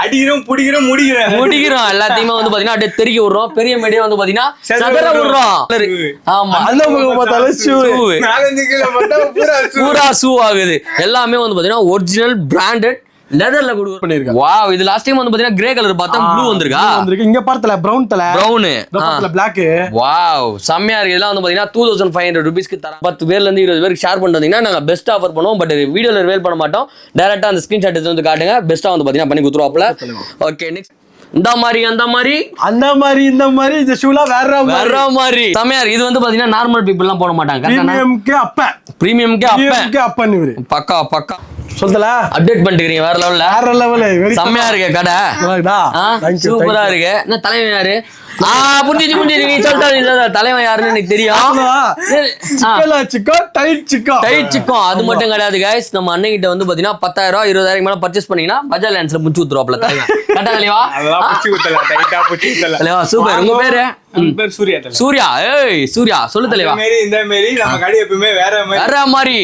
அடிக்கிறோம் பிடிக்கிறோம் முடிக்கிறோம் எல்லாத்தையுமே வந்து பாத்தீங்கன்னா அப்படியே தெருக்கி விடுறோம். பெரிய மீடியா வந்து பாத்தீங்கன்னா சதுர விடுறோம். ஆமா பூரா ஷூ ஆகுது. எல்லாமே வந்து பாத்தீங்கன்னா ஒரிஜினல் பிராண்டட் லெதர்ல கொடுக்க பண்ணிருக்காங்க. வாவ், இது லாஸ்ட் டைம் வந்து பாத்தீங்கன்னா கிரே கலர் பார்த்தா ப்ளூ வந்திருக்கா. இங்க பார்த்தல பிரவுன் தல பிரவுன் பிளாக். வாவ், செம்மையா இருக்கு. இதெல்லாம் வந்து பாத்தீங்கன்னா 2500 ரூபீஸ்க்கு தரோம். 10 பேர்ல இருந்து 20 பேருக்கு ஷேர் பண்ணிட்டு வந்தீங்கன்னா நாங்க பெஸ்ட் ஆஃபர் பண்ணுவோம். பட் வீடியோல ரிவீல் பண்ண மாட்டோம். டைரக்டா அந்த ஸ்கிரீன்ஷாட் எடுத்து வந்து காட்டுங்க. பெஸ்டா வந்து பாத்தீங்கன்னா பண்ணி கொடுத்துருவாப்ல. ஓகே, நெக்ஸ்ட் இந்த மாதிரி இந்த மாதிரி இந்த ஷூலாம் வேற மாதிரி செம்மையா இருக்கு. இது வந்து பாத்தீங்கன்னா நார்மல் பீப்புள் எல்லாம் போட மாட்டாங்க. பிரீமியம்க்கு அப்ப பக்கா சொல்லல அப்டேட் பண்ணிக்கிறீங்க. வேற லெவல்ல செம்மையா இருக்கு கடை. சூப்பரா இருக்கு. என்ன தலைவன் யாரு? புரிஞ்சு நீ சொல்லிட்டா தலைவன் யாருன்னு எனக்கு தெரியும். டைட் சிக்கோ அது மட்டும் கிடையாது கைஸ். நம்ம அண்ணன் கிட்ட வந்து பாத்தீங்கன்னா 10,000 20,000 மேல பர்ச்சேஸ் பண்ணீங்கன்னா பஜாஜ் லேண்ட்ஸ்ல முடிச்சு ஊத்துறோம்ல தலைவன். கரெக்டா தலைவா? தலைவா சூப்பர். உங்க பேரு? சூர்யா. ஏய் சூர்யா சொல்லு தலைவா. இந்த மாதிரி நம்ம கடை எப்பவுமே வேற மாதிரி